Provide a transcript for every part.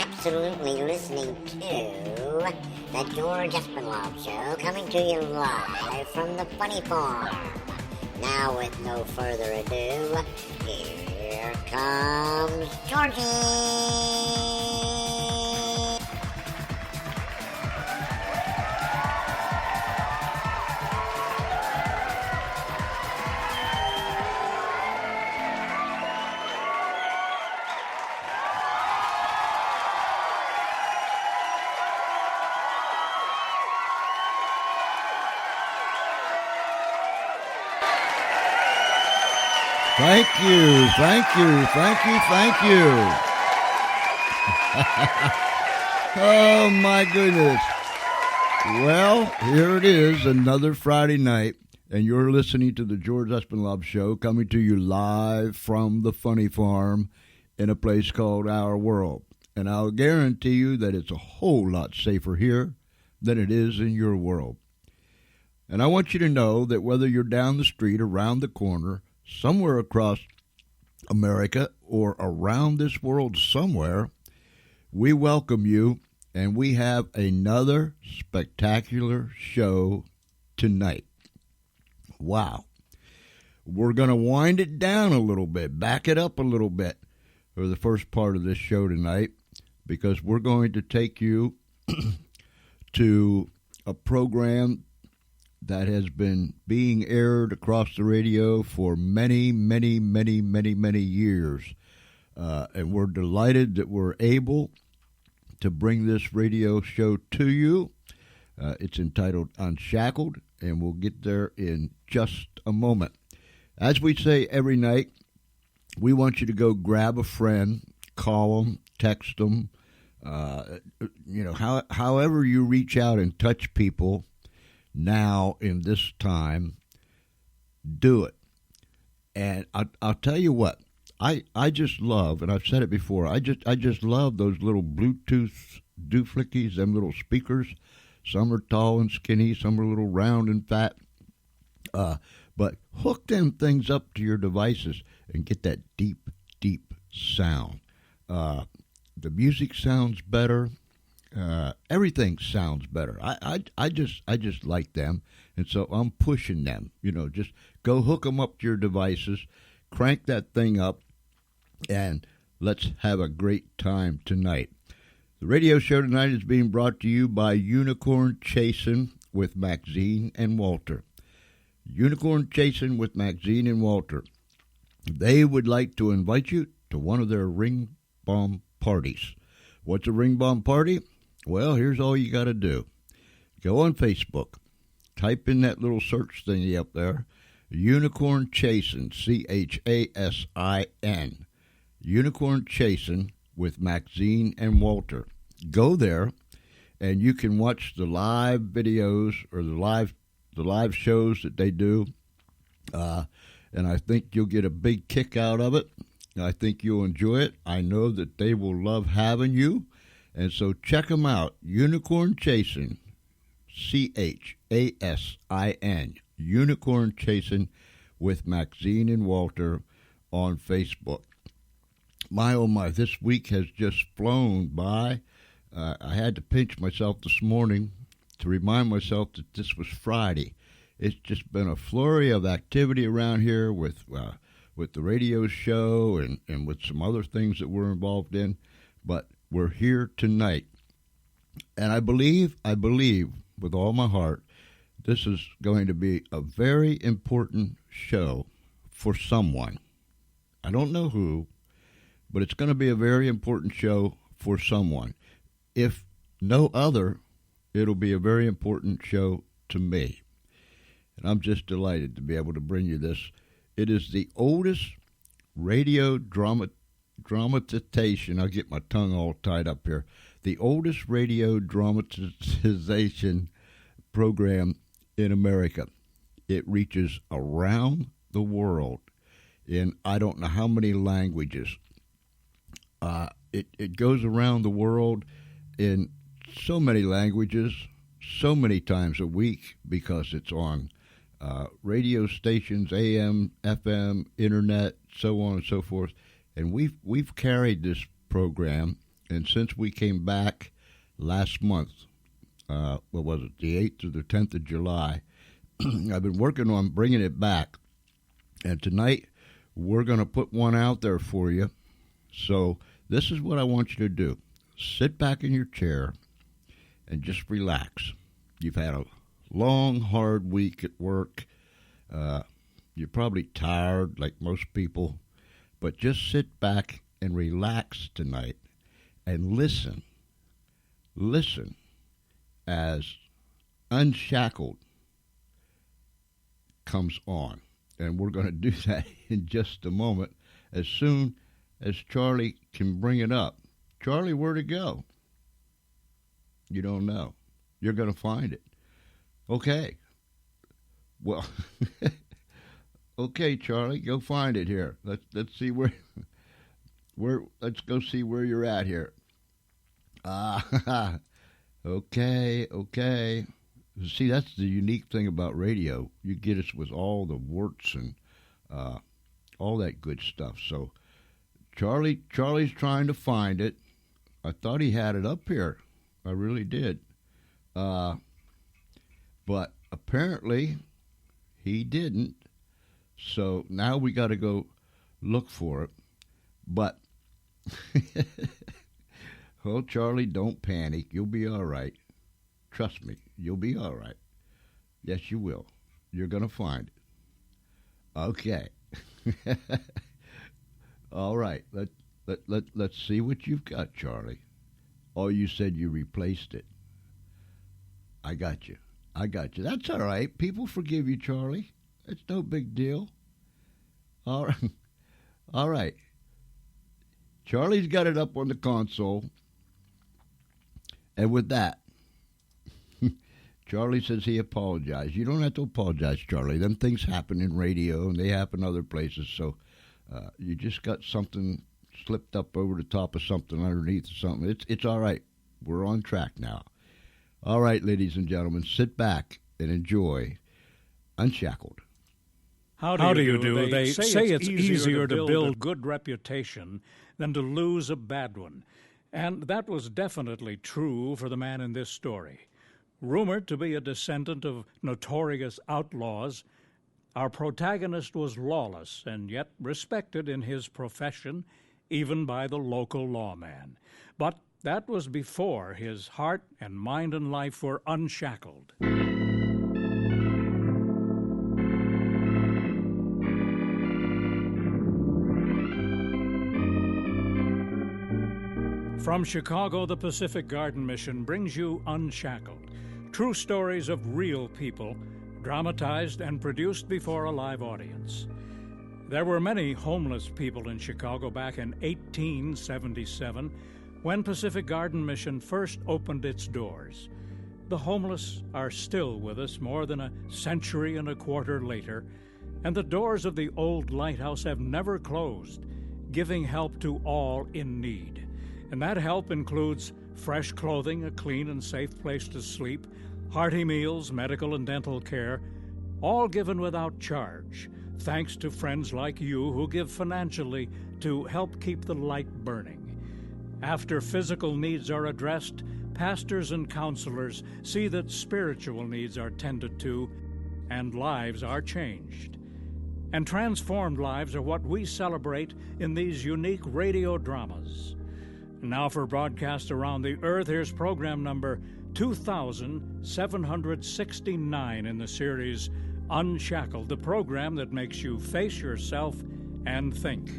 absolutely listening to the George Espenlaub Show, coming to you live from the Funny Farm. Now, with no further ado, here comes Georgie! Thank you. Oh, my goodness. Well, here it is, another Friday night, and you're listening to the George Espenlaub Show, coming to you live from the Funny Farm in a place called Our World. And I'll guarantee you that it's a whole lot safer here than it is in your world. And I want you to know that whether you're down the street, around the corner, somewhere across America, or around this world somewhere, we welcome you, and we have another spectacular show tonight. Wow. We're going to wind it down a little bit, back it up a little bit for the first part of this show tonight, because we're going to take you to a program that has been being aired across the radio for many years. And we're delighted that we're able to bring this radio show to you. It's entitled Unshackled, and we'll get there in just a moment. As we say every night, we want you to go grab a friend, call them, text them, however you reach out and touch people. Now, in this time, do it. And I'll tell you what, I just love, and I've said it before, I just love those little Bluetooth dooflickies, them little speakers. Some are tall and skinny, some are a little round and fat. But hook them things up to your devices and get that deep sound. The music sounds better. Everything sounds better. I just like them, and so I'm pushing them. Just go hook them up to your devices, crank that thing up, and let's have a great time tonight. The radio show tonight is being brought to you by Unicorn Chasing with Maxine and Walter. Unicorn Chasing with Maxine and Walter. They would like to invite you to one of their ring bomb parties. What's a ring bomb party? Well, here's all you got to do. Go on Facebook. Type in that little search thingy up there. Unicorn Chasing, Chasin. Unicorn Chasing with Maxine and Walter. Go there, and you can watch the live videos or the live shows that they do. And I think you'll get a big kick out of it. I think you'll enjoy it. I know that they will love having you. And so check them out, Unicorn Chasing, Chasin, Unicorn Chasing with Maxine and Walter on Facebook. My, oh my, this week has just flown by. I had to pinch myself this morning to remind myself that this was Friday. It's just been a flurry of activity around here with the radio show and with some other things that we're involved in. But we're here tonight, and I believe with all my heart, this is going to be a very important show for someone. I don't know who, but it's going to be a very important show for someone. If no other, it'll be a very important show to me. And I'm just delighted to be able to bring you this. It is the oldest radio dramatization. I'll get my tongue all tied up here. The oldest radio dramatization program in America. It reaches around the world in I don't know how many languages. It goes around the world in so many languages, so many times a week, because it's on radio stations, AM, FM, internet, so on and so forth. And we've carried this program And since we came back last month, what was it, the 8th or the 10th of July, I've been working on bringing it back. And tonight, we're going to put one out there for you. So this is what I want you to do. Sit back in your chair and just relax. You've had a long, hard week at work. You're probably tired like most people. But just sit back and relax tonight and listen. Listen as Unshackled comes on. And we're going to do that in just a moment as soon as Charlie can bring it up. Charlie, where'd it go? You don't know. You're going to find it. Okay. Well, okay, Charlie, go find it here. Let's see where let's go see where you're at here. Okay. See, that's the unique thing about radio. You get us with all the warts and all that good stuff. So Charlie's trying to find it. I thought he had it up here. I really did. But apparently he didn't. So now we got to go look for it. But, oh, Charlie, don't panic. You'll be all right. Trust me, you'll be all right. Yes, you will. You're going to find it. Okay. All right. Let's see what you've got, Charlie. Oh, you said you replaced it. I got you. That's all right. People forgive you, Charlie. It's no big deal. All right. All right. Charlie's got it up on the console. And with that, Charlie says he apologized. You don't have to apologize, Charlie. Them things happen in radio and they happen other places. So you just got something slipped up over the top of something underneath or something. It's all right. We're on track now. All right, ladies and gentlemen, sit back and enjoy Unshackled. How do you do? They say it's easier to build a good reputation than to lose a bad one. And that was definitely true for the man in this story. Rumored to be a descendant of notorious outlaws, our protagonist was lawless and yet respected in his profession, even by the local lawman. But that was before his heart and mind and life were unshackled. From Chicago, the Pacific Garden Mission brings you Unshackled. True stories of real people, dramatized and produced before a live audience. There were many homeless people in Chicago back in 1877 when Pacific Garden Mission first opened its doors. The homeless are still with us more than a century and a quarter later, and the doors of the old lighthouse have never closed, giving help to all in need. And that help includes fresh clothing, a clean and safe place to sleep, hearty meals, medical and dental care, all given without charge, thanks to friends like you who give financially to help keep the light burning. After physical needs are addressed, pastors and counselors see that spiritual needs are tended to and lives are changed. And transformed lives are what we celebrate in these unique radio dramas. Now for broadcast around the earth, here's program number 2769 in the series Unshackled, the program that makes you face yourself and think.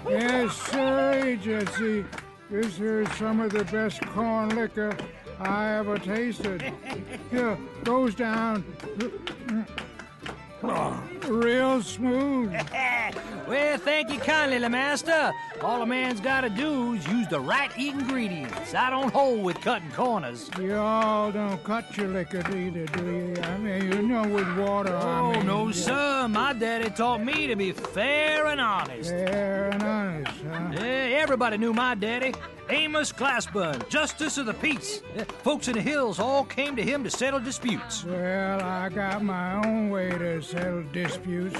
Yes, sir, Jesse. This here's some of the best corn liquor I ever tasted. Here, goes down real smooth. Well, thank you kindly, the master. All a man's gotta do is use the right ingredients. I don't hold with cutting corners. You all don't cut your liquor either, do you? I mean, you know with water, Oh, I mean... no, sir. My daddy taught me to be fair and honest. Fair and honest, huh? Yeah, everybody knew my daddy. Amos Glassburn, Justice of the Peace. Folks in the hills all came to him to settle disputes. Well, I got my own way to settle disputes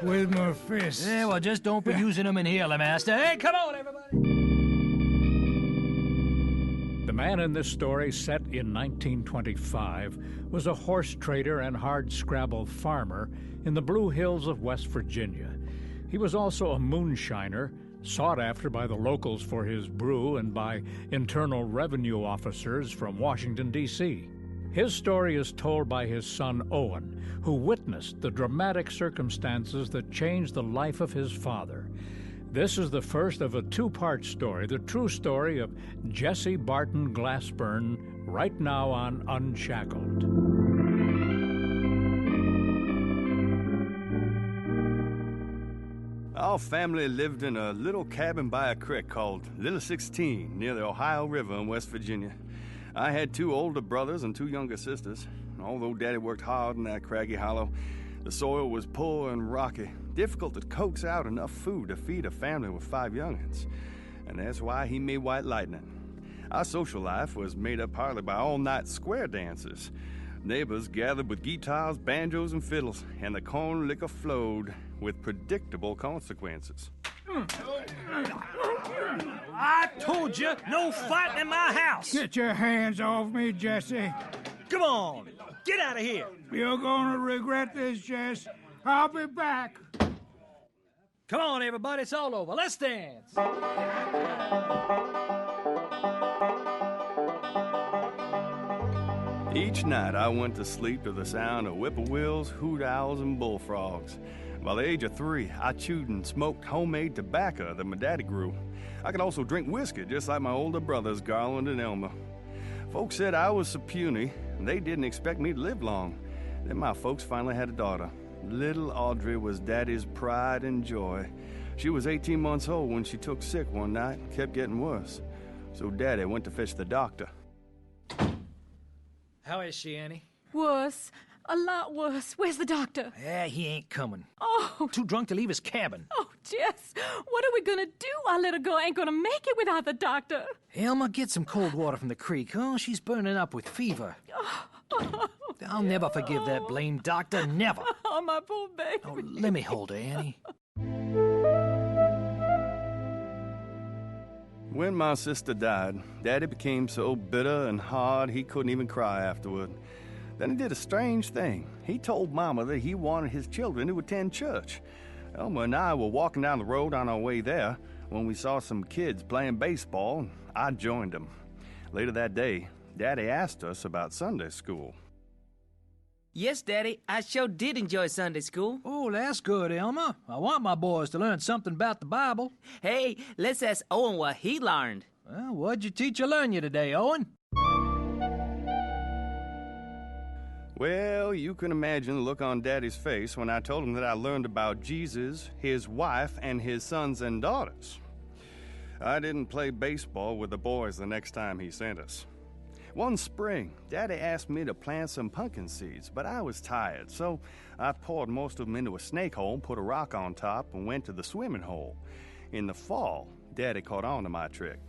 with my fists. Yeah, well, just don't be using them in here, the master. Hey, come on, everybody! The man in this story, set in 1925, was a horse trader and hard-scrabble farmer in the Blue Hills of West Virginia. He was also a moonshiner, sought after by the locals for his brew and by Internal Revenue officers from Washington, D.C. His story is told by his son Owen, who witnessed the dramatic circumstances that changed the life of his father. This is the first of a two-part story, the true story of Jesse Barton Glassburn, right now on Unshackled. Our family lived in a little cabin by a creek called Little 16 near the Ohio River in West Virginia. I had 2 older brothers and 2 younger sisters. Although Daddy worked hard in that craggy hollow, the soil was poor and rocky, difficult to coax out enough food to feed a family with 5 young'uns. And that's why he made White Lightning. Our social life was made up partly by all-night square dances. Neighbors gathered with guitars, banjos, and fiddles, and the corn liquor flowed with predictable consequences. I told you, no fighting in my house. Get your hands off me, Jesse. Come on, get out of here. You're gonna regret this, Jess. I'll be back. Come on, everybody, it's all over. Let's dance. Each night I went to sleep to the sound of whippoorwills, hoot owls, and bullfrogs. By the age of 3, I chewed and smoked homemade tobacco that my daddy grew. I could also drink whiskey, just like my older brothers, Garland and Elmer. Folks said I was so puny, and they didn't expect me to live long. Then my folks finally had a daughter. Little Audrey was Daddy's pride and joy. She was 18 months old when she took sick one night and kept getting worse. So Daddy went to fetch the doctor. How is she, Annie? Worse. A lot worse. Where's the doctor? Yeah, he ain't coming. Oh, Too drunk to leave his cabin. oh, Jess, what are we gonna do? Our little girl ain't gonna make it without the doctor. Elma, get some cold water from the creek. Oh, she's burning up with fever. I'll never forgive that blamed doctor, never. Oh, my poor baby. Oh, let me hold her, Annie. When my sister died, Daddy became so bitter and hard he couldn't even cry afterward. Then he did a strange thing. He told Mama that he wanted his children to attend church. Elma and I were walking down the road on our way there when we saw some kids playing baseball, and I joined them. Later that day, Daddy asked us about Sunday school. Yes, Daddy, I sure did enjoy Sunday school. Oh, that's good, Elma. I want my boys to learn something about the Bible. Hey, let's ask Owen what he learned. Well, what'd your teacher learn you today, Owen? Well, you can imagine the look on Daddy's face when I told him that I learned about Jesus, his wife, and his sons and daughters. I didn't play baseball with the boys the next time he sent us. One spring, Daddy asked me to plant some pumpkin seeds, but I was tired, so I poured most of them into a snake hole, put a rock on top, and went to the swimming hole. In the fall, Daddy caught on to my trick.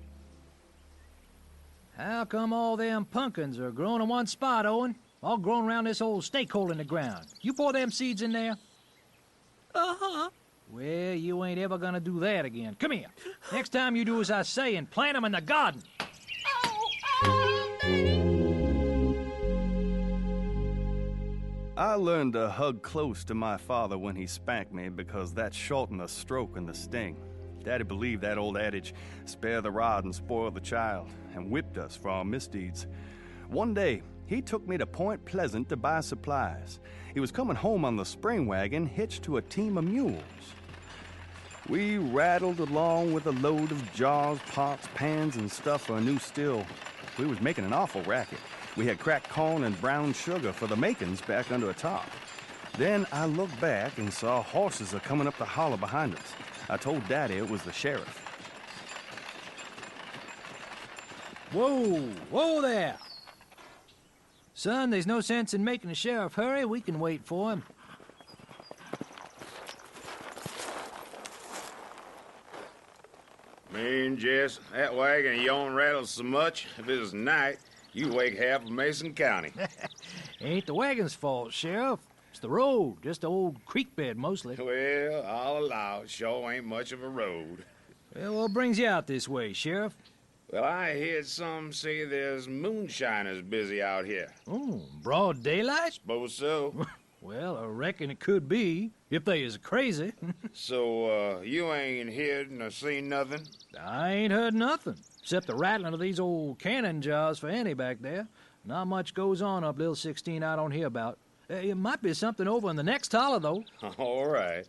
How come all them pumpkins are growing in one spot, Owen? All grown around this old snake hole in the ground. You pour them seeds in there? Uh-huh. Well, you ain't ever gonna do that again. Come here. Next time you do as I say and plant them in the garden. I learned to hug close to my father when he spanked me because that shortened the stroke and the sting. Daddy believed that old adage, spare the rod and spoil the child, and whipped us for our misdeeds. One day, he took me to Point Pleasant to buy supplies. He was coming home on the spring wagon hitched to a team of mules. We rattled along with a load of jars, pots, pans, and stuff for a new still. We was making an awful racket. We had cracked corn and brown sugar for the makings back under a top. Then I looked back and saw horses are coming up the hollow behind us. I told Daddy it was the sheriff. Whoa, whoa there. Son, there's no sense in making the sheriff hurry. We can wait for him. Me and Jess, that wagon yawn rattles so much, if it was night, you wake half of Mason County. Ain't the wagon's fault, Sheriff. It's the road, just an old creek bed mostly. Well, I'll allow it sure ain't much of a road. Well, what brings you out this way, Sheriff? Well, I heard some say there's moonshiners busy out here. Oh, broad daylight? Suppose so. Well, I reckon it could be, if they is crazy. So, you ain't heard nor seen nothing? I ain't heard nothing, except the rattling of these old cannon jars for Annie back there. Not much goes on up Little 16 I don't hear about. It might be something over in the next holler, though. All right.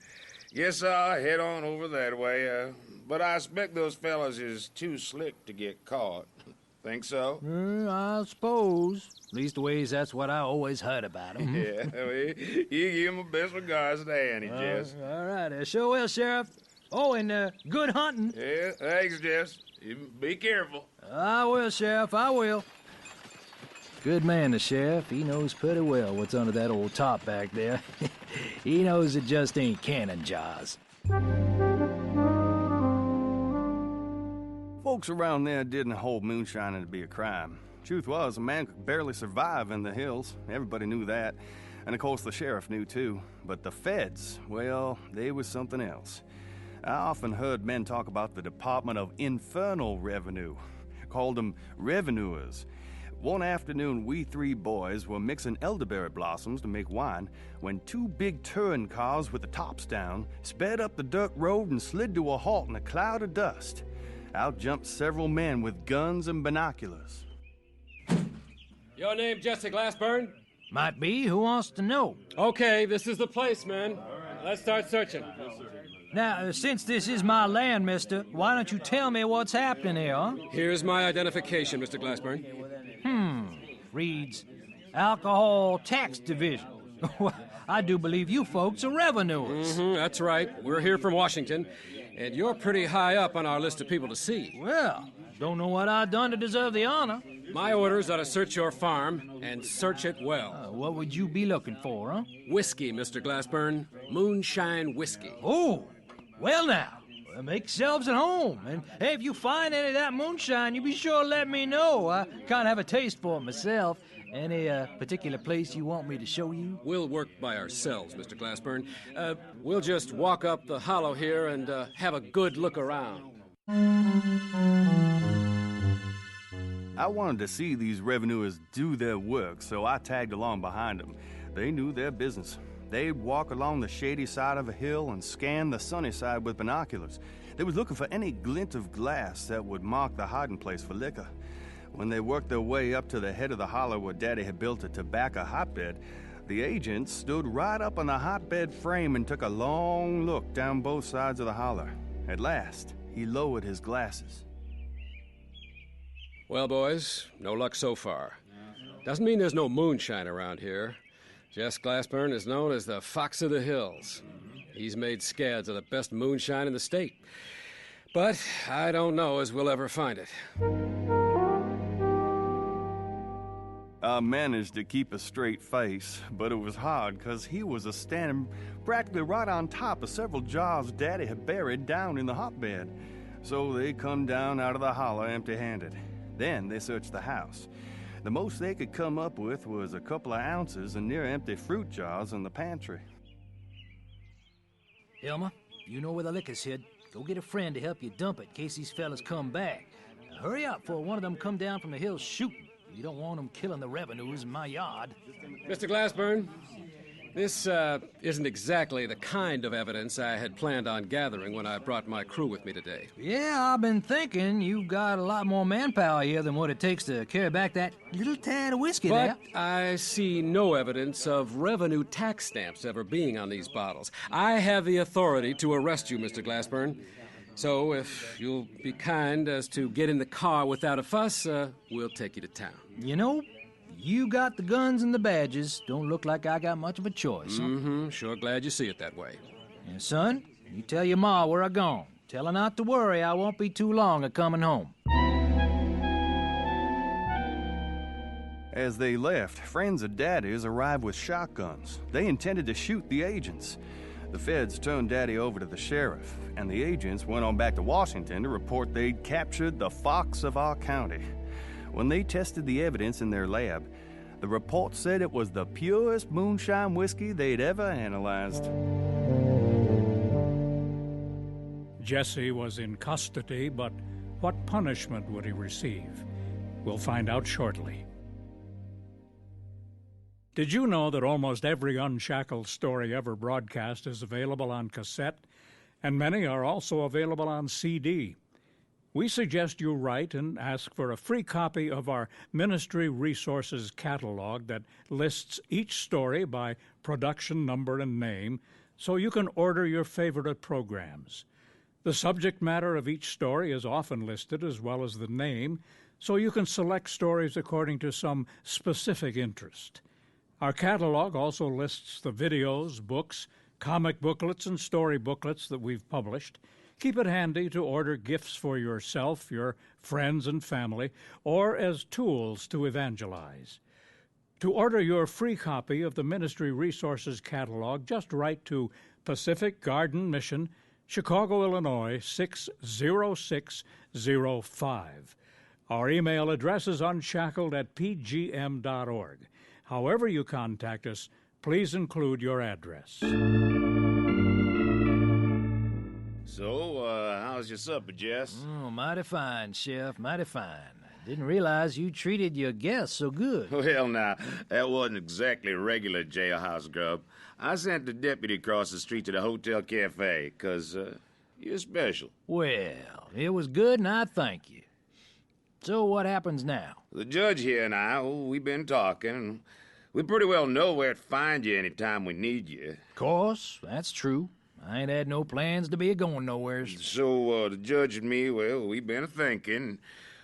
Guess I'll head on over that way, but I expect those fellas is too slick to get caught. Think so? I suppose. Leastways, that's what I always heard about him. Yeah, well, you give my best regards to Annie, Jess. All right, I sure will, Sheriff. Oh, and good hunting. Yeah, thanks, Jess. You be careful. I will, Sheriff, I will. Good man, the sheriff. He knows pretty well what's under that old top back there. He knows it just ain't cannon jars. Folks around there didn't hold moonshining to be a crime. Truth was, a man could barely survive in the hills. Everybody knew that. And of course the sheriff knew too. But the feds, well, they was something else. I often heard men talk about the Department of Infernal Revenue. Called them revenuers. One afternoon, we three boys were mixing elderberry blossoms to make wine when two big touring cars with the tops down sped up the dirt road and slid to a halt in a cloud of dust. Out jumped several men with guns and binoculars. Your name Jesse Glassburn? Might be. Who wants to know? Okay, this is the place, man. Let's start searching. Now, since this is my land, mister, why don't you tell me what's happening here, huh? Here's my identification, Mr. Glassburn. Reads Alcohol Tax Division. I do believe you folks are revenuers. That's right. We're here from Washington, and you're pretty high up on our list of people to see. Well, don't know what I've done to deserve the honor. My orders are to search your farm, and search it well. What would you be looking for, huh? Whiskey, Mr. Glassburn. Moonshine whiskey. Oh, well now. Make yourselves at home. And hey, if you find any of that moonshine, you be sure to let me know. I kind of have a taste for it myself. Any particular place you want me to show you? We'll work by ourselves, Mr. Glassburn. We'll just walk up the hollow here and have a good look around. I wanted to see these revenuers do their work, so I tagged along behind them. They knew their business. They'd walk along the shady side of a hill and scan the sunny side with binoculars. They was looking for any glint of glass that would mark the hiding place for liquor. When they worked their way up to the head of the hollow where Daddy had built a tobacco hotbed, the agent stood right up on the hotbed frame and took a long look down both sides of the hollow. At last, he lowered his glasses. Well, boys, no luck so far. Doesn't mean there's no moonshine around here. Jess Glassburn is known as the Fox of the Hills. He's made scads of the best moonshine in the state. But I don't know as we'll ever find it. I managed to keep a straight face, but it was hard because he was standing practically right on top of several jars Daddy had buried down in the hotbed. So they come down out of the hollow empty-handed. Then they searched the house. The most they could come up with was a couple of ounces in near-empty fruit jars in the pantry. Hilma, you know where the liquor's hid. Go get a friend to help you dump it in case these fellas come back. Now, hurry up before one of them come down from the hill shooting. You don't want them killing the revenues in my yard. Mr. Glassburn, this isn't exactly the kind of evidence I had planned on gathering when I brought my crew with me today. Yeah, I've been thinking you've got a lot more manpower here than what it takes to carry back that little tad of whiskey there. But I see no evidence of revenue tax stamps ever being on these bottles. I have the authority to arrest you, Mr. Glassburn. So if you'll be kind as to get in the car without a fuss, we'll take you to town. You know, You got the guns and the badges. Don't look like I got much of a choice, huh? Mm-hmm. Sure glad you see it that way. And son, you tell your ma where I gone. Tell her not to worry, I won't be too long a coming home. As they left, friends of Daddy's arrived with shotguns. They intended to shoot the agents. The feds turned Daddy over to the sheriff, and the agents went on back to Washington to report they'd captured the fox of our county. When they tested the evidence in their lab, the report said it was the purest moonshine whiskey they'd ever analyzed. Jesse was in custody, but what punishment would he receive? We'll find out shortly. Did you know that almost every Unshackled story ever broadcast is available on cassette, and many are also available on CD? We suggest you write and ask for a free copy of our Ministry Resources catalog that lists each story by production number and name, so you can order your favorite programs. The subject matter of each story is often listed as well as the name, so you can select stories according to some specific interest. Our catalog also lists the videos, books, comic booklets, and story booklets that we've published. Keep it handy to order gifts for yourself, your friends and family, or as tools to evangelize. To order your free copy of the Ministry Resources catalog, just write to Pacific Garden Mission, Chicago, Illinois, 60605. Our email address is unshackled@pgm.org. However you contact us, please include your address. So, how's your supper, Jess? Oh, mighty fine, Chef, mighty fine. Didn't realize you treated your guests so good. Well, now, that wasn't exactly regular jailhouse grub. I sent the deputy across the street to the hotel cafe, 'cause you're special. Well, it was good, and I thank you. So what happens now? The judge here and I, we've been talking, and we pretty well know where to find you any time we need you. Of course, that's true. I ain't had no plans to be a-going nowhere. So, the judge and me, well, we've been thinking.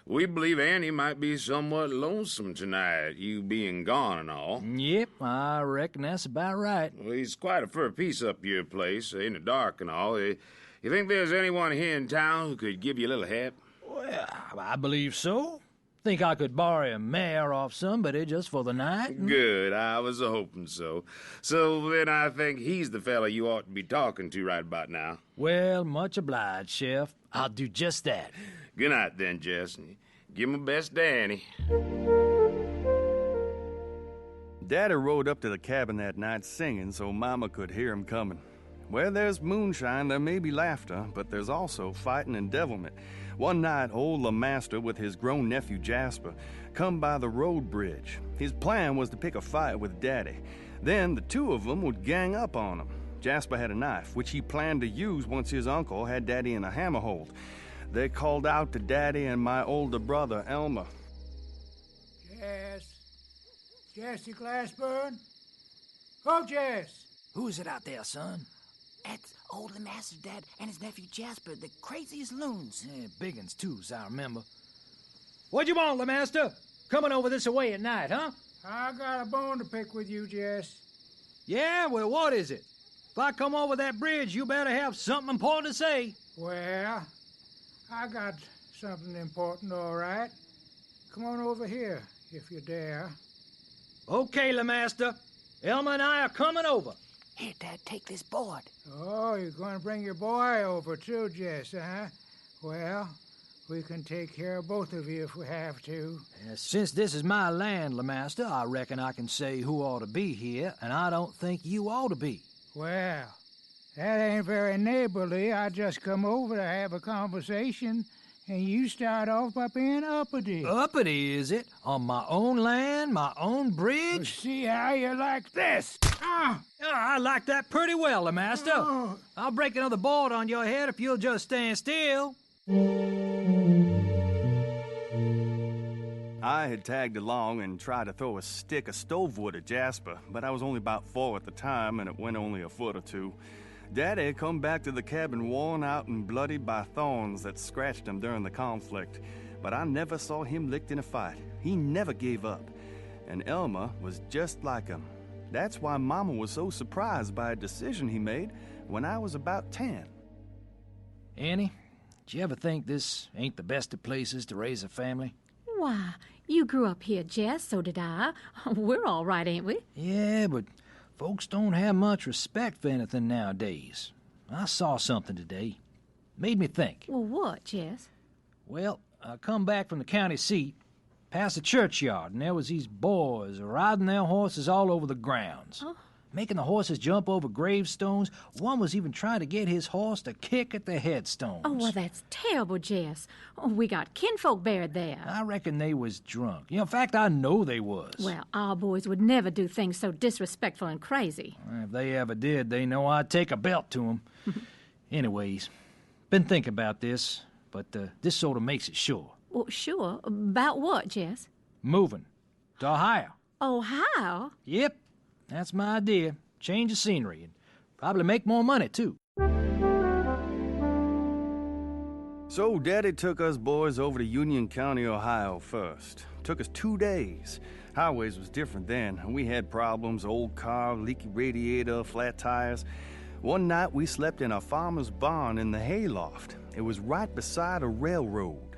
We believe Annie might be somewhat lonesome tonight, you being gone and all. Yep, I reckon that's about right. Well, he's quite a fur piece up your place, in the dark and all. You think there's anyone here in town who could give you a little help? Well, I believe so. Think I could borrow a mare off somebody just for the night? Good, I was hoping so. So then I think he's the fella you ought to be talking to right about now. Well, much obliged, Chef. I'll do just that. Good night then, Jess. Give my best to Annie. Daddy rode up to the cabin that night singing so Mama could hear him coming. Where there's moonshine, there may be laughter, but there's also fighting and devilment. One night, old LeMaster with his grown nephew Jasper come by the road bridge. His plan was to pick a fight with Daddy. Then the two of them would gang up on him. Jasper had a knife, which he planned to use once his uncle had Daddy in a hammerhold. They called out to Daddy and my older brother, Elmer. Jesse Glassburn? Oh, Jess! Who is it out there, son? That's old LeMaster, Dad, and his nephew Jasper, the craziest loons. Yeah, big uns, too, as I remember. What you want, LeMaster? Coming over this away at night, huh? I got a bone to pick with you, Jess. Yeah? Well, what is it? If I come over that bridge, you better have something important to say. Well, I got something important, all right. Come on over here, if you dare. Okay, LeMaster. Elmer and I are coming over. Here, Dad, take this board. Oh, you're going to bring your boy over, too, Jess, huh? Well, we can take care of both of you if we have to. Since this is my land, LeMaster, I reckon I can say who ought to be here, and I don't think you ought to be. Well, that ain't very neighborly. I just come over to have a conversation, and you start off by being uppity. Uppity, is it? On my own land, my own bridge? Well, see how you like this. I like that pretty well, LeMaster. Oh. I'll break another board on your head if you'll just stand still. I had tagged along and tried to throw a stick of stove wood at Jasper, but I was only about 4 at the time, and it went only a foot or two. Daddy had come back to the cabin worn out and bloodied by thorns that scratched him during the conflict, but I never saw him licked in a fight. He never gave up. And Elmer was just like him. That's why Mama was so surprised by a decision he made when I was about 10. Annie, did you ever think this ain't the best of places to raise a family? Why, you grew up here, Jess, so did I. We're all right, ain't we? Yeah, but folks don't have much respect for anything nowadays. I saw something today. Made me think. Well, what, Jess? Well, I come back from the county seat, past the churchyard, and there was these boys riding their horses all over the grounds. Oh. Making the horses jump over gravestones. One was even trying to get his horse to kick at the headstones. Oh, well, that's terrible, Jess. Oh, we got kinfolk buried there. I reckon they was drunk. In fact, I know they was. Well, our boys would never do things so disrespectful and crazy. If they ever did, they know I'd take a belt to them. Anyways, been thinking about this, but this sort of makes it sure. Well, sure. About what, Jess? Moving to Ohio. Ohio? Yep, that's my idea. Change the scenery and probably make more money, too. So Daddy took us boys over to Union County, Ohio first. Took us 2 days. Highways was different then, and we had problems, old car, leaky radiator, flat tires. One night we slept in a farmer's barn in the hayloft. It was right beside a railroad.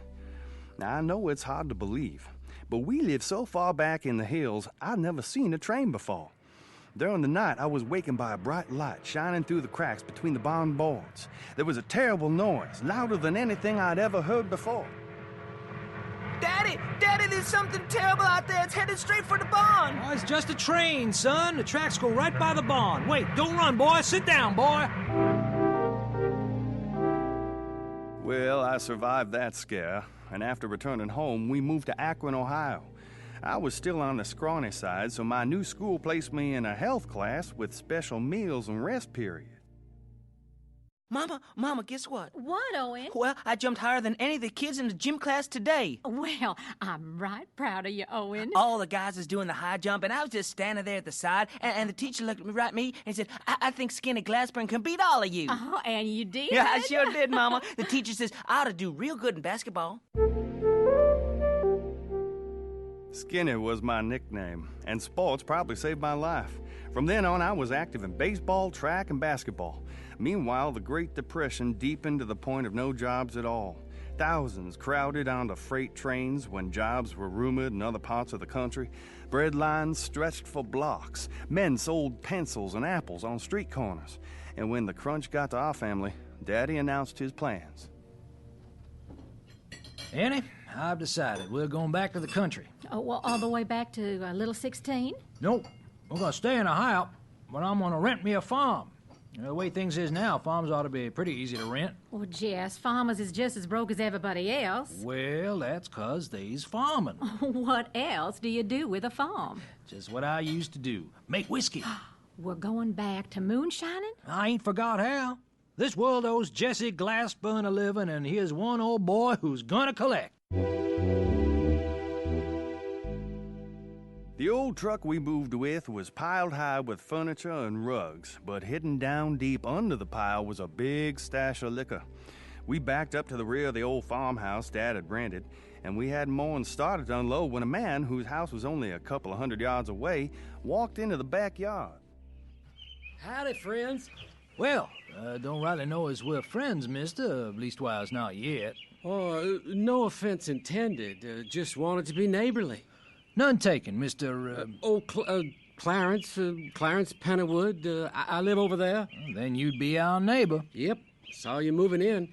Now I know it's hard to believe, but we lived so far back in the hills I'd never seen a train before. During the night, I was wakened by a bright light shining through the cracks between the barn boards. There was a terrible noise, louder than anything I'd ever heard before. Daddy, there's something terrible out there. It's headed straight for the barn. Oh, it's just a train, son. The tracks go right by the barn. Wait, don't run, boy. Sit down, boy. Well, I survived that scare, and after returning home, we moved to Akron, Ohio. I was still on the scrawny side, so my new school placed me in a health class with special meals and rest period. Mama, guess what? What, Owen? Well, I jumped higher than any of the kids in the gym class today. Well, I'm right proud of you, Owen. All the guys was doing the high jump, and I was just standing there at the side, and the teacher looked right at me and said, I think Skinny Glassburn can beat all of you. Oh, and you did? Yeah, I sure did, Mama. The teacher says I ought to do real good in basketball. Skinny was my nickname, and sports probably saved my life. From then on, I was active in baseball, track, and basketball. Meanwhile, the Great Depression deepened to the point of no jobs at all. Thousands crowded onto freight trains when jobs were rumored in other parts of the country. Bread lines stretched for blocks. Men sold pencils and apples on street corners. And when the crunch got to our family, Daddy announced his plans. Annie, I've decided we're going back to the country. Oh, well, all the way back to Little 16? Nope. We're going to stay in Ohio, but I'm going to rent me a farm. The way things is now, farms ought to be pretty easy to rent. Well, Jess, farmers is just as broke as everybody else. Well, that's 'cause they's farming. What else do you do with a farm? Just what I used to do. Make whiskey. We're going back to moonshining? I ain't forgot how. This world owes Jesse Glassburn a living, and here's one old boy who's gonna collect. The old truck we moved with was piled high with furniture and rugs, but hidden down deep under the pile was a big stash of liquor. We backed up to the rear of the old farmhouse Dad had rented, and we hadn't more than started to unload when a man whose house was only a couple of 100 yards away walked into the backyard. Howdy, friends. Well, don't rightly know as we're friends, mister, leastwise not yet. Oh, no offense intended. Just wanted to be neighborly. None taken, Mr. Clarence Pennywood. I live over there. Then you'd be our neighbor. Yep. Saw you moving in.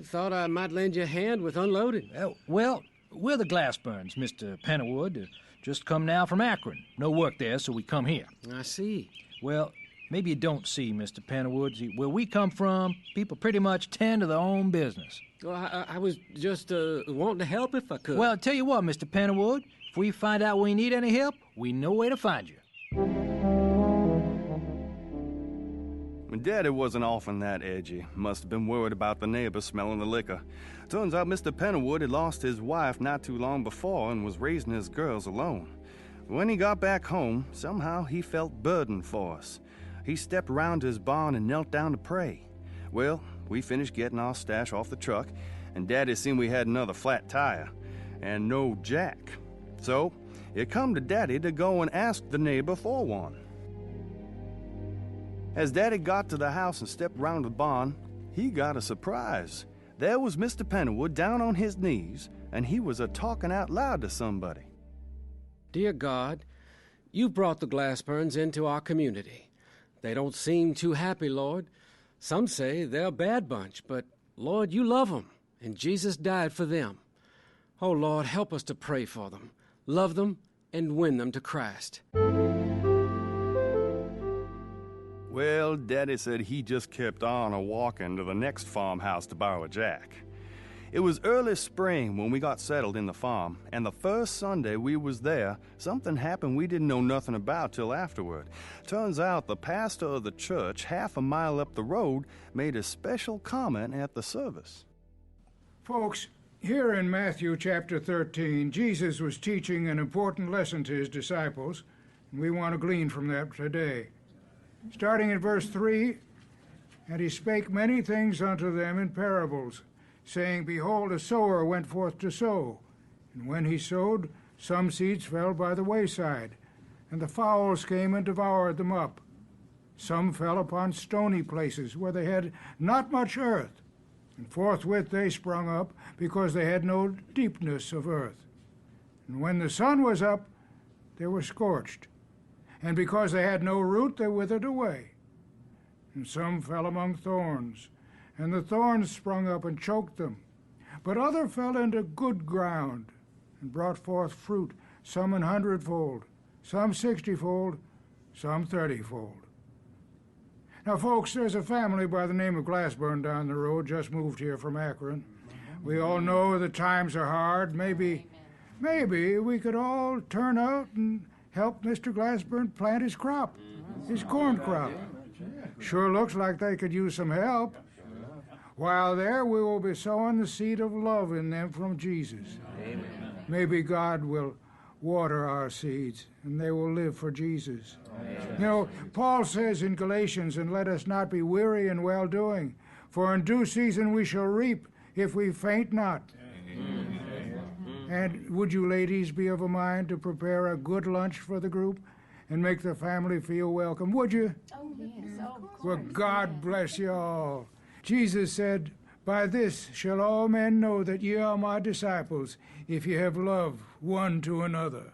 Thought I might lend you a hand with unloading. Well, we're the Glassburns, Mr. Pennywood. Just come now from Akron. No work there, so we come here. I see. Well, maybe you don't see, Mr. Pennywood. See, where we come from, people pretty much tend to their own business. Well, I was just wanting to help if I could. Well, tell you what, Mr. Pennywood. If we find out we need any help, we know where to find you. Daddy wasn't often that edgy. Must have been worried about the neighbors smelling the liquor. Turns out Mr. Pennywood had lost his wife not too long before and was raising his girls alone. When he got back home, somehow he felt burdened for us. He stepped around to his barn and knelt down to pray. Well, we finished getting our stash off the truck, and Daddy seen we had another flat tire and no jack. So It come to Daddy to go and ask the neighbor for one. As Daddy got to the house and stepped round the barn, he got a surprise. There was Mr. Pennywood down on his knees, and he was a-talking out loud to somebody. Dear God, you've brought the Glassburns into our community. They don't seem too happy, Lord. Some say they're a bad bunch, but, Lord, you love them, and Jesus died for them. Oh, Lord, help us to pray for them, love them, and win them to Christ. Well, Daddy said he just kept on a-walking to the next farmhouse to borrow a jack. It was early spring when we got settled in the farm, and the first Sunday we was there, something happened we didn't know nothing about till afterward. Turns out the pastor of the church, half a mile up the road, made a special comment at the service. Folks, here in Matthew chapter 13, Jesus was teaching an important lesson to his disciples, and we want to glean from that today. Starting in verse 3, "And he spake many things unto them in parables, saying, Behold, a sower went forth to sow. And when he sowed, some seeds fell by the wayside, and the fowls came and devoured them up. Some fell upon stony places, where they had not much earth, and forthwith they sprung up, because they had no deepness of earth. And when the sun was up, they were scorched, and because they had no root, they withered away. And some fell among thorns, and the thorns sprung up and choked them. But other fell into good ground, and brought forth fruit, some 100-fold, some 60-fold, some 30-fold. Now, folks, there's a family by the name of Glassburn down the road, just moved here from Akron. We all know the times are hard. Maybe we could all turn out and help Mr. Glassburn plant his crop, his corn crop. Sure looks like they could use some help. While there, we will be sowing the seed of love in them from Jesus. Amen. Maybe God will water our seeds, and they will live for Jesus. Amen. You know, Paul says in Galatians, "And let us not be weary in well-doing, for in due season we shall reap, if we faint not." Amen. And would you ladies be of a mind to prepare a good lunch for the group and make the family feel welcome? Would you? Oh, yes. Well, God bless you all. Jesus said, "By this shall all men know that ye are my disciples, if ye have love one to another."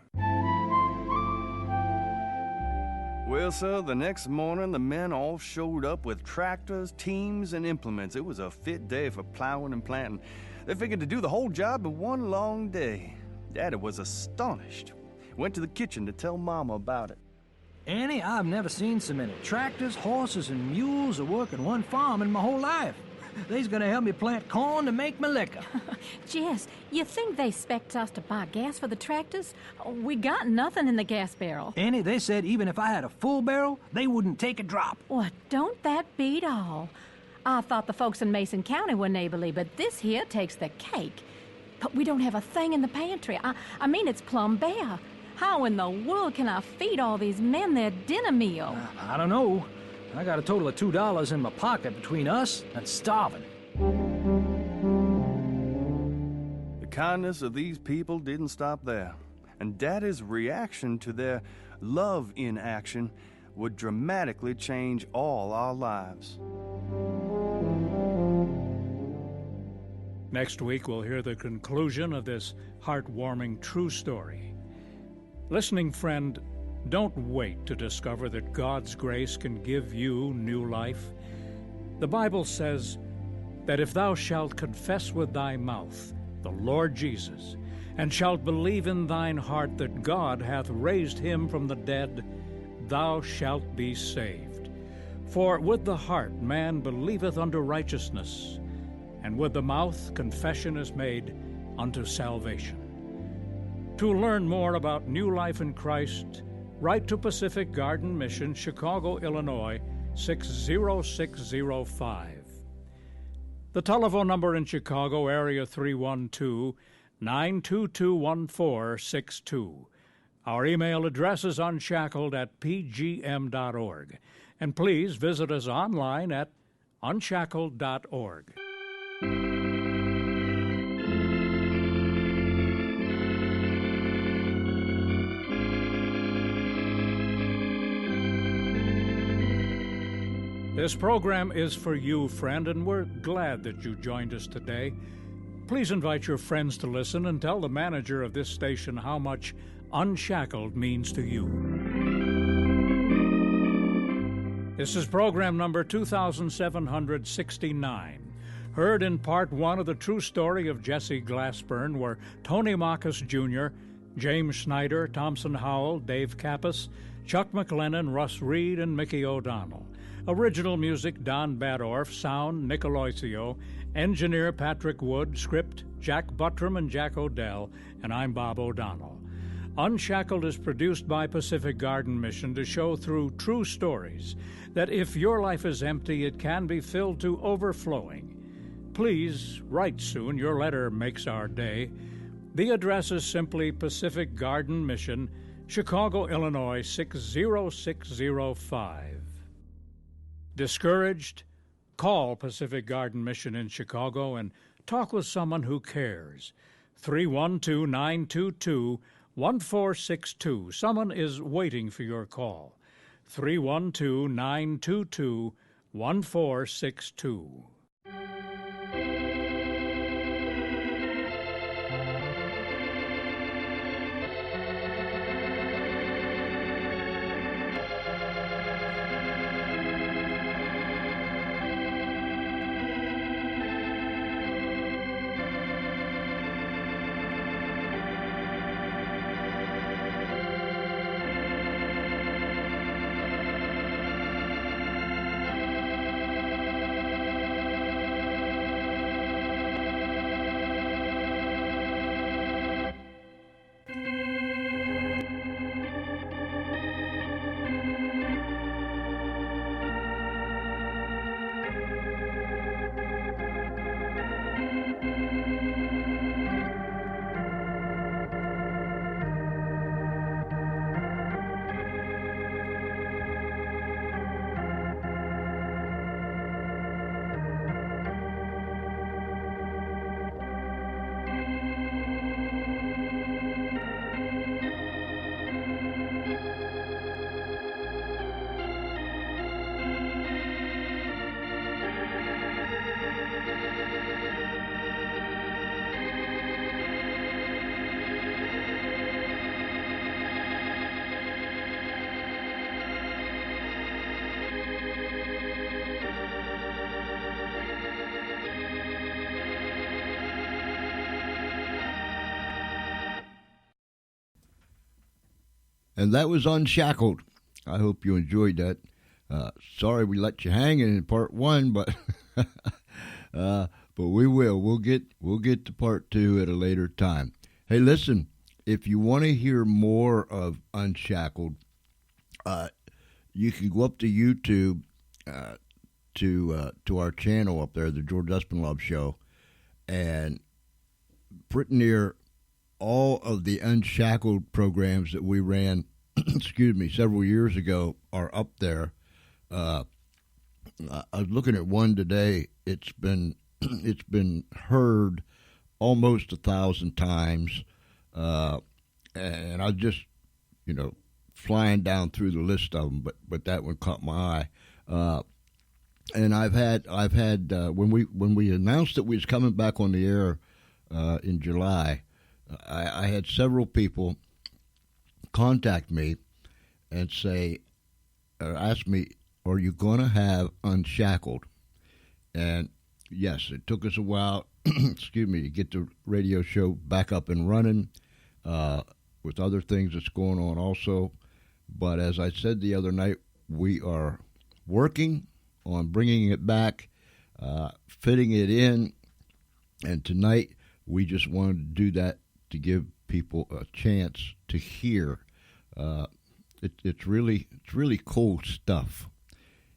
Well, sir, the next morning the men all showed up with tractors, teams, and implements. It was a fit day for plowing and planting. They figured to do the whole job in one long day. Daddy was astonished. Went to the kitchen to tell Mama about it. Annie, I've never seen so many tractors, horses, and mules at work in one farm in my whole life. They's gonna help me plant corn to make my liquor. Jess, you think they expect us to buy gas for the tractors? We got nothing in the gas barrel. Annie, they said even if I had a full barrel, they wouldn't take a drop. Well, don't that beat all? I thought the folks in Mason County were neighborly, but this here takes the cake. But we don't have a thing in the pantry. I mean, it's plumb bare. How in the world can I feed all these men their dinner meal? I don't know. I got a total of $2 in my pocket between us and starving. The kindness of these people didn't stop there, and Daddy's reaction to their love in action would dramatically change all our lives. Next week, we'll hear the conclusion of this heartwarming true story. Listening friend, don't wait to discover that God's grace can give you new life. The Bible says that if thou shalt confess with thy mouth the Lord Jesus, and shalt believe in thine heart that God hath raised him from the dead, thou shalt be saved. For with the heart man believeth unto righteousness, and with the mouth confession is made unto salvation. To learn more about new life in Christ, write to Pacific Garden Mission, Chicago, Illinois, 60605. The telephone number in Chicago, area 312-922-1462. Our email address is unshackled@pgm.org. And please visit us online at unshackled.org. This program is for you, friend, and we're glad that you joined us today. Please invite your friends to listen and tell the manager of this station how much Unshackled means to you. This is program number 2769, heard in part one of the true story of Jesse Glassburn, where Tony Marcus Jr., James Schneider, Thompson Howell, Dave Kappas, Chuck McLennan, Russ Reed, and Mickey O'Donnell. Original music, Don Badorf. Sound, Nick Aloisio. Engineer, Patrick Wood. Script, Jack Buttram and Jack Odell. And I'm Bob O'Donnell. Unshackled is produced by Pacific Garden Mission to show through true stories that if your life is empty, it can be filled to overflowing. Please write soon. Your letter makes our day. The address is simply Pacific Garden Mission, Chicago, Illinois 60605. Discouraged? Call Pacific Garden Mission in Chicago and talk with someone who cares. 312-922-1462. Someone is waiting for your call. 312-922-1462. And that was Unshackled. I hope you enjoyed that. Sorry we let you hang in part one, but we will. We'll get to part two at a later time. Hey, listen, if you want to hear more of Unshackled, you can go up to YouTube to our channel up there, the George Espenlaub Show, and pretty near all of the Unshackled programs that we ran, several years ago are up there. I was looking at one today. It's been heard almost 1,000 times, and I was just flying down through the list of them, but that one caught my eye. And I've had when we announced that we was coming back on the air in July, I had several people contact me and say, or ask me, are you going to have Unshackled? And yes, it took us a while, to get the radio show back up and running with other things that's going on also. But as I said the other night, we are working on bringing it back, fitting it in, and tonight we just wanted to do that to give people a chance to hear. It's really cool stuff,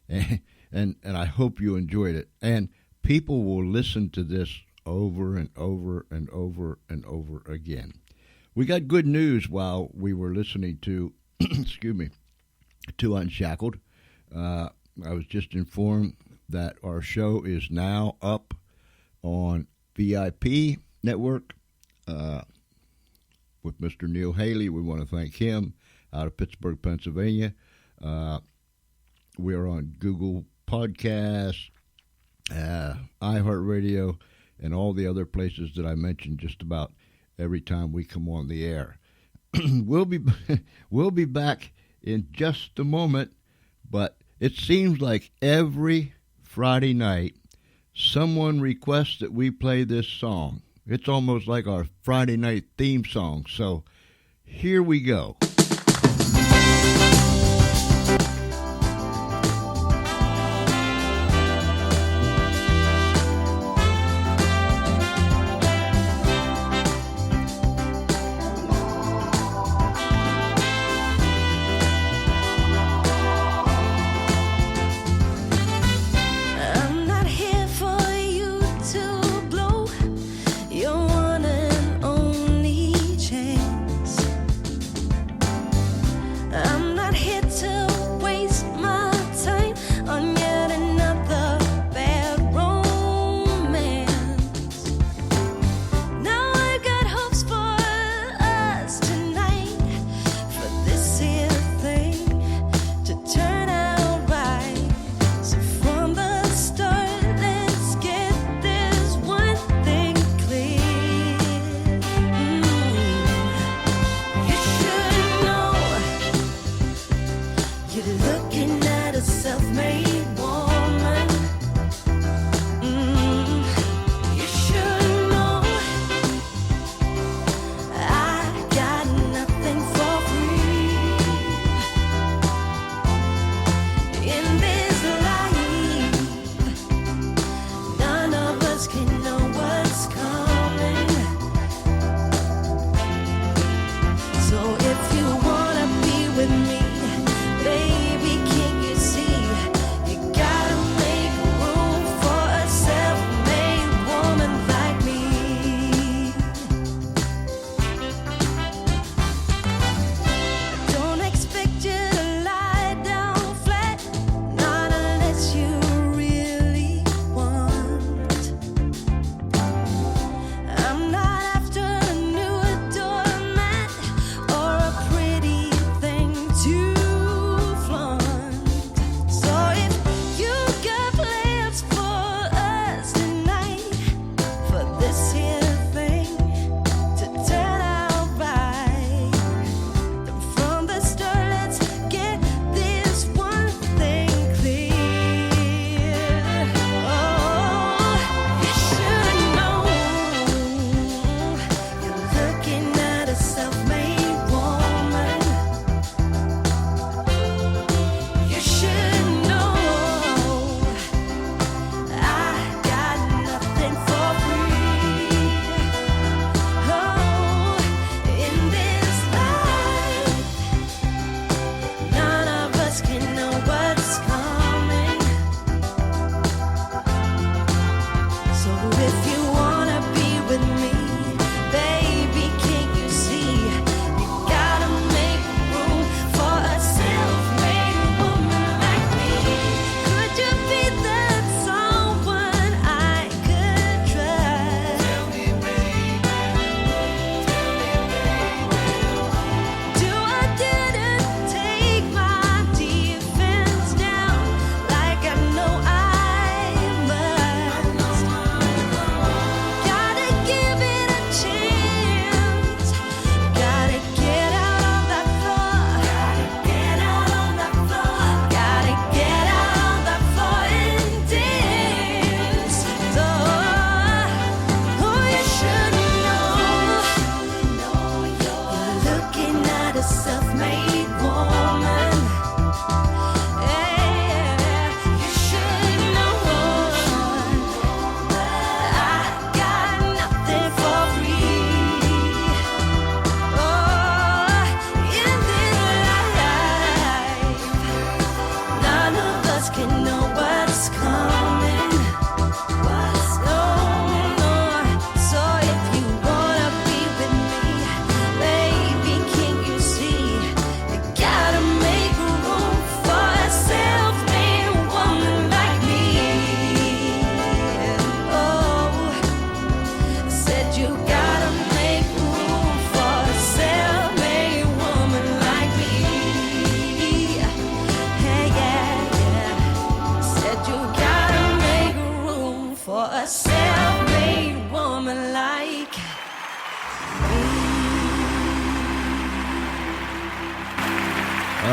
and I hope you enjoyed it. And people will listen to this over and over and over and over again. We got good news while we were listening to, to Unshackled. I was just informed that our show is now up on VIP Network with Mr. Neil Haley. We want to thank him out of Pittsburgh, Pennsylvania. We are on Google podcasts, iHeartRadio, and all the other places that I mentioned just about every time we come on the air. We'll be back in just a moment, but it seems like every Friday night someone requests that we play this song. It's almost like our Friday night theme song. So here we go.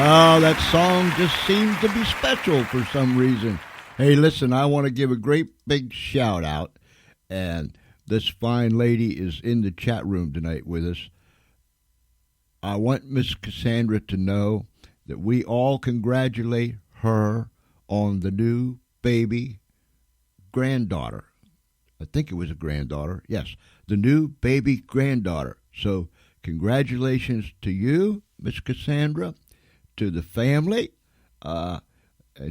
Oh, that song just seems to be special for some reason. Hey, listen, I want to give a great big shout out, and this fine lady is in the chat room tonight with us. I want Miss Cassandra to know that we all congratulate her on the new baby granddaughter. I think it was a granddaughter. Yes, the new baby granddaughter. So congratulations to you, Miss Cassandra, to the family. And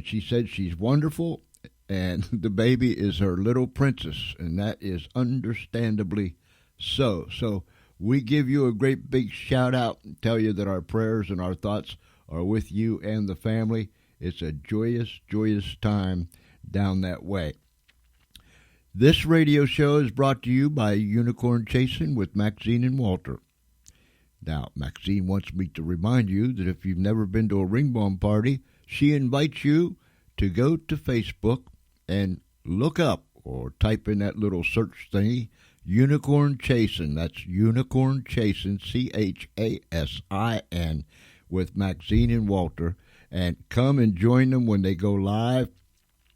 she said she's wonderful, and the baby is her little princess, and that is understandably so. So we give you a great big shout out and tell you that our prayers and our thoughts are with you and the family. It's a joyous, joyous time down that way. This radio show is brought to you by Unicorn Chasing with Maxine and Walter. Now, Maxine wants me to remind you that if you've never been to a ring bomb party, she invites you to go to Facebook and look up or type in that little search thingy, Unicorn Chasing. That's Unicorn Chasing, CHASIN, with Maxine and Walter. And come and join them when they go live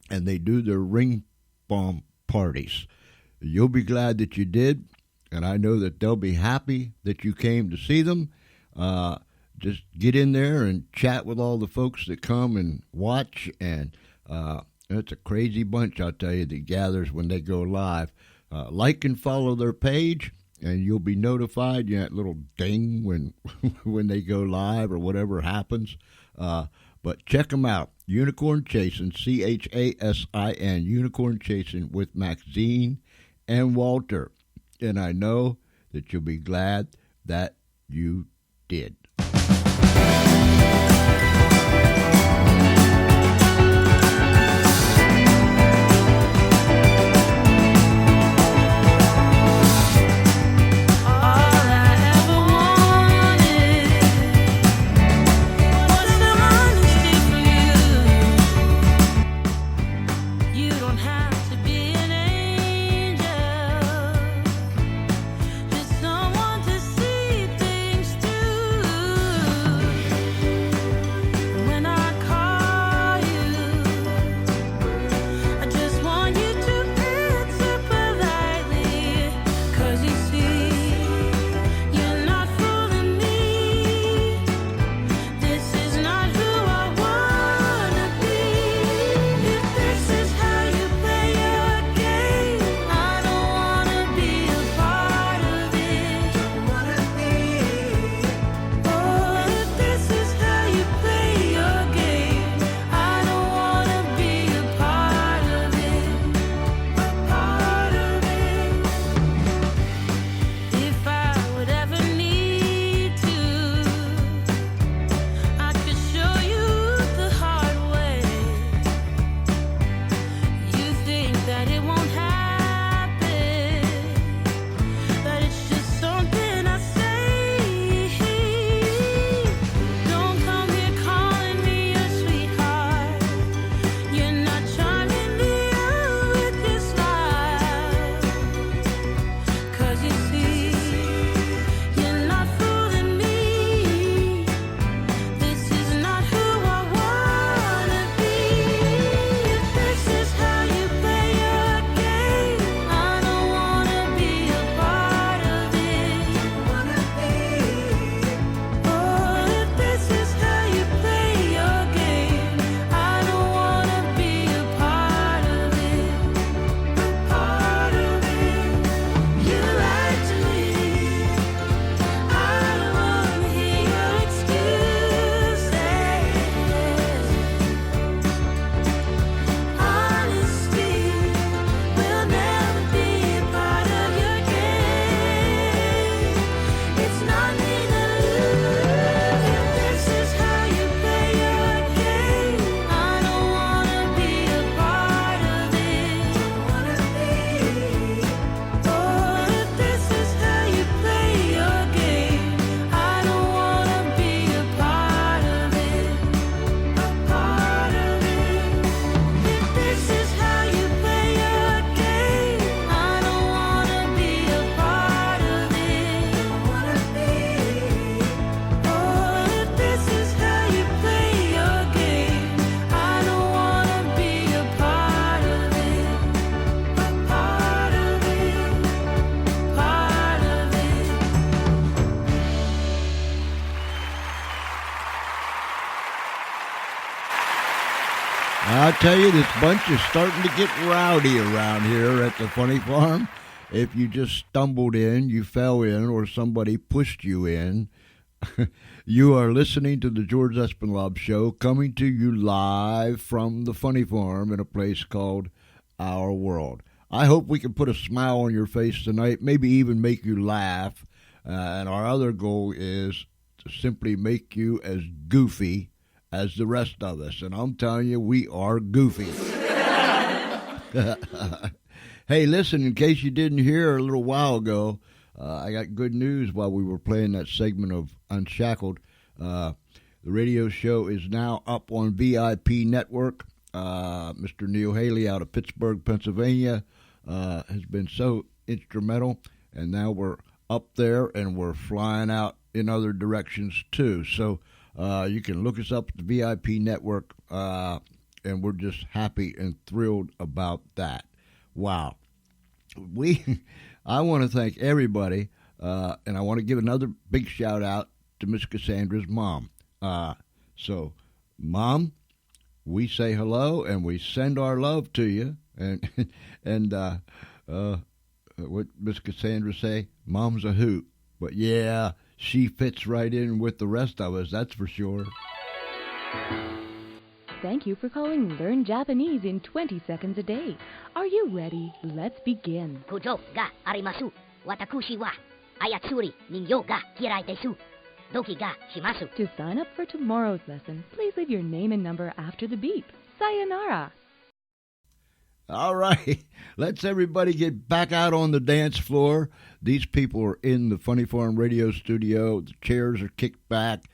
and they do their ring bomb parties. You'll be glad that you did, and I know that they'll be happy that you came to see them. Just get in there and chat with all the folks that come and watch, and it's a crazy bunch, I'll tell you, that gathers when they go live. Like and follow their page, and you'll be notified. You know, that little ding when when they go live or whatever happens. But check them out. Unicorn Chasing, CHASIN, Unicorn Chasing with Maxine and Walter. And I know that you'll be glad that you did. Play I tell you, this bunch is starting to get rowdy around here at the Funny Farm. If you just stumbled in, you fell in, or somebody pushed you in, you are listening to the George Espenlaub Show, coming to you live from the Funny Farm in a place called Our World. I hope we can put a smile on your face tonight, maybe even make you laugh. And our other goal is to simply make you as goofy as the rest of us. And I'm telling you, we are goofy. Hey, listen, in case you didn't hear a little while ago, I got good news while we were playing that segment of Unshackled. The radio show is now up on VIP Network. Mr. Neil Haley out of Pittsburgh, Pennsylvania, has been so instrumental, and now we're up there and we're flying out in other directions too. So you can look us up at the VIP Network, and we're just happy and thrilled about that. Wow. I want to thank everybody, and I want to give another big shout out to Miss Cassandra's mom. So, Mom, we say hello and we send our love to you. And what Miss Cassandra say? Mom's a hoot. But yeah, she fits right in with the rest of us, that's for sure. Thank you for calling Learn Japanese in 20 seconds a day. Are you ready? Let's begin. Kujo ga arimasu. Watakushi wa ayatsuri ningyo ga kirai desu. Doki ga shimasu. To sign up for tomorrow's lesson, please leave your name and number after the beep. Sayonara. All right, let's everybody get back out on the dance floor. These people are in the Funny Farm radio studio. The chairs are kicked back.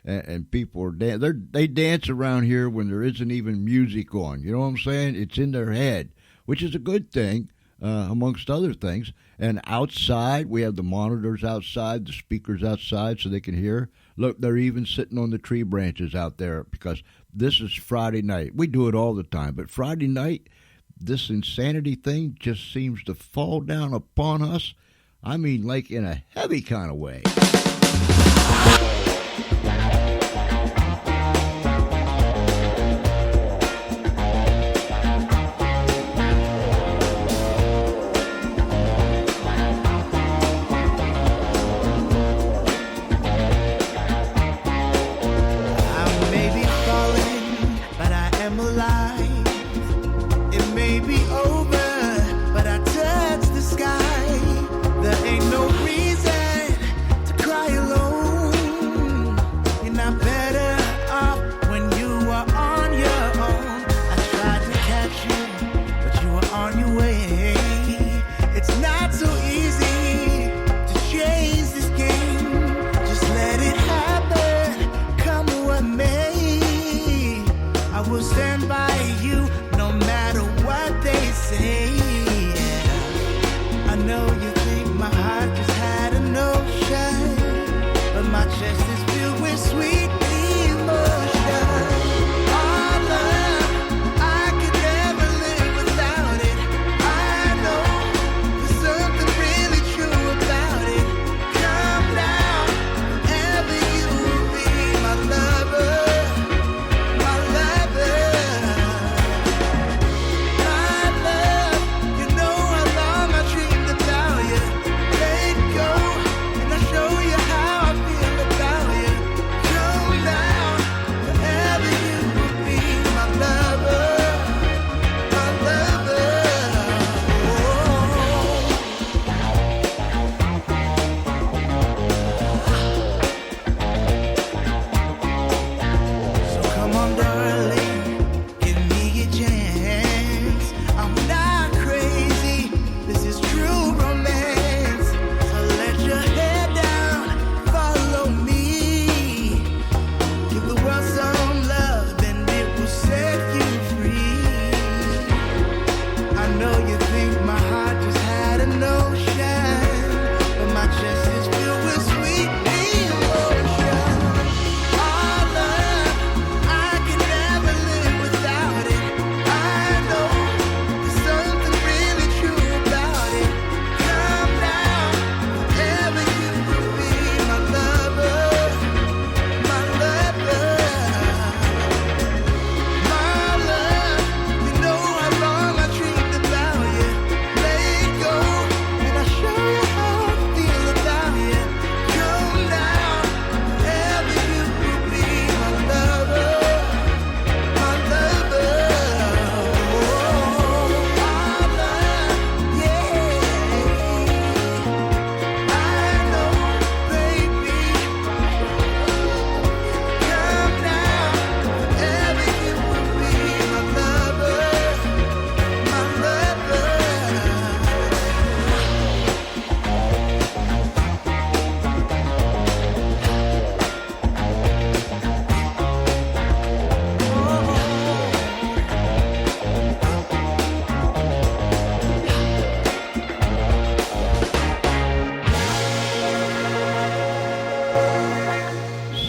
And people are they dance around here when there isn't even music on. You know what I'm saying? It's in their head, which is a good thing, amongst other things. And outside, we have the monitors outside, the speakers outside, so they can hear. Look, they're even sitting on the tree branches out there because this is Friday night. We do it all the time, but Friday night, this insanity thing just seems to fall down upon us. I mean, like in a heavy kind of way. Stand by you no matter what they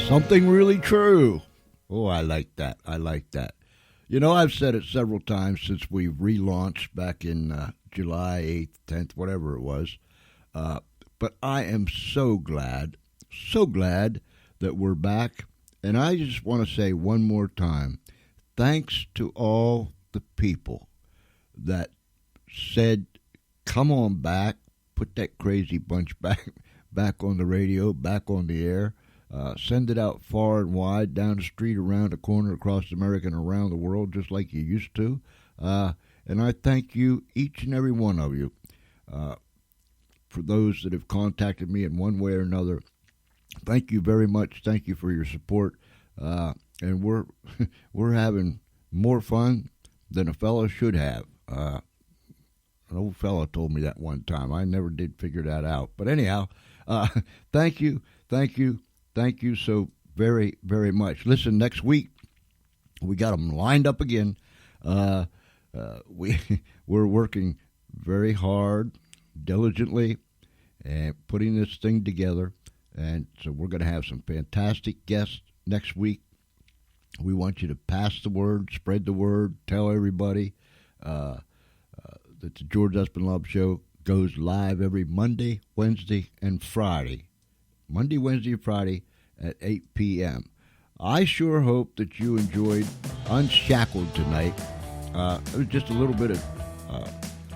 Something really true. Oh, I like that. I like that. You know, I've said it several times since we relaunched back in July 8th, 10th, whatever it was. But I am so glad that we're back. And I just want to say one more time, thanks to all the people that said, come on back, put that crazy bunch back on the radio, back on the air. Send it out far and wide, down the street, around the corner, across America, and around the world, just like you used to. And I thank you, each and every one of you, for those that have contacted me in one way or another. Thank you very much. Thank you for your support. And we're having more fun than a fellow should have. An old fellow told me that one time. I never did figure that out. But anyhow, thank you so very, very much. Listen, next week, we got them lined up again. We're working very hard, diligently, and putting this thing together. And so we're going to have some fantastic guests next week. We want you to pass the word, spread the word, tell everybody that the George Espenlaub Show goes live every Monday, Wednesday, and Friday. Monday, Wednesday, and Friday at 8 p.m. I sure hope that you enjoyed Unshackled tonight. It was just a little bit of,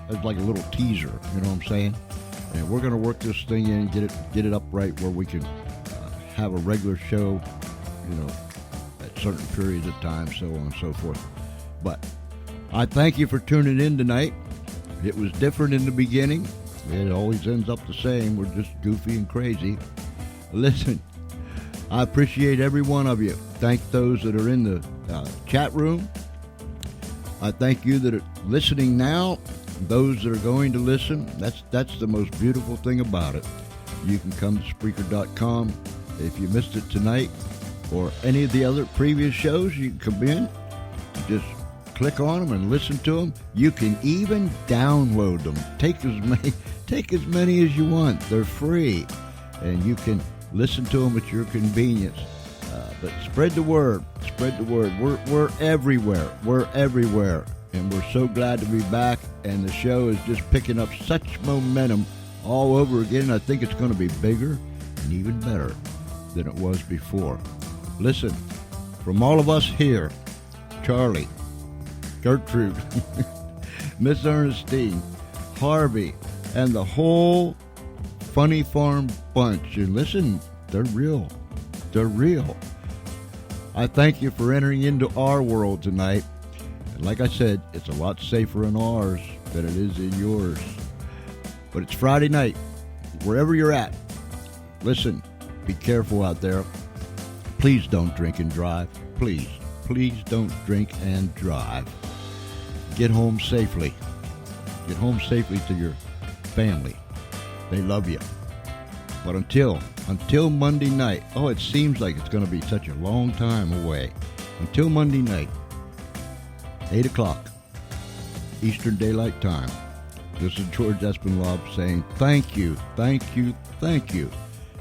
it was like a little teaser, you know what I'm saying? And we're going to work this thing in, get it up right where we can have a regular show, you know, at certain periods of time, so on and so forth. But I thank you for tuning in tonight. It was different in the beginning. It always ends up the same. We're just goofy and crazy. Listen, I appreciate every one of you. Thank those that are in the chat room. I thank you that are listening now. Those that are going to listen, that's the most beautiful thing about it. You can come to Spreaker.com. If you missed it tonight or any of the other previous shows, you can come in, just click on them and listen to them. You can even download them. Take as many as you want. They're free, and you can listen to them at your convenience. But spread the word. Spread the word. We're everywhere. We're everywhere. And we're so glad to be back, and the show is just picking up such momentum all over again. I think it's going to be bigger and even better than it was before. Listen, from all of us here, Charlie, Gertrude, Miss Ernestine, Harvey, and the whole Funny Farm bunch. And listen, they're real. They're real. I thank you for entering into our world tonight. Like I said, it's a lot safer in ours than it is in yours. But it's Friday night, wherever you're at. Listen, be careful out there. Please don't drink and drive. Please don't drink and drive. Get home safely. Get home safely to your family. They love you. But until Monday night, it seems like it's going to be such a long time away. Until Monday night, 8 o'clock, Eastern Daylight Time. This is George Espenlaub saying thank you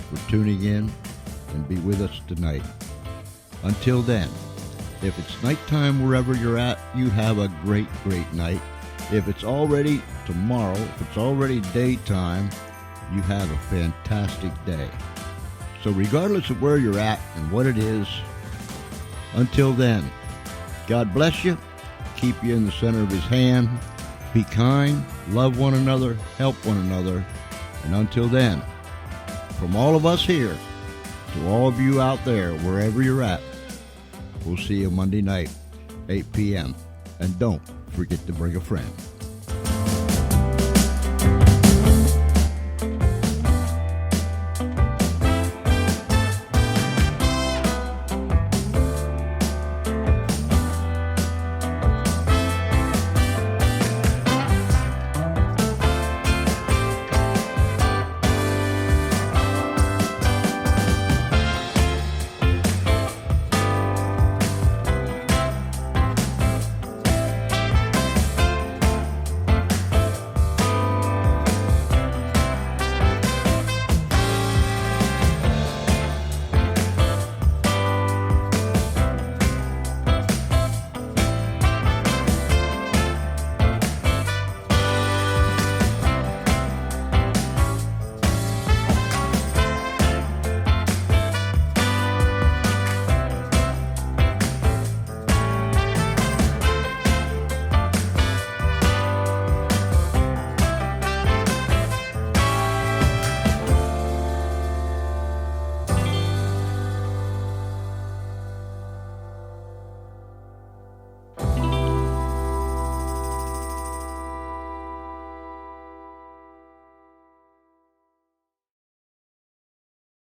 for tuning in and be with us tonight. Until then, if it's nighttime wherever you're at, you have a great, great night. If it's already tomorrow, if it's already daytime, you have a fantastic day. So regardless of where you're at and what it is, until then, God bless you. Keep you in the center of his hand. Be kind, love one another, help one another. And until then, from all of us here to all of you out there, wherever you're at, we'll see you Monday night, 8 p.m. And don't forget to bring a friend.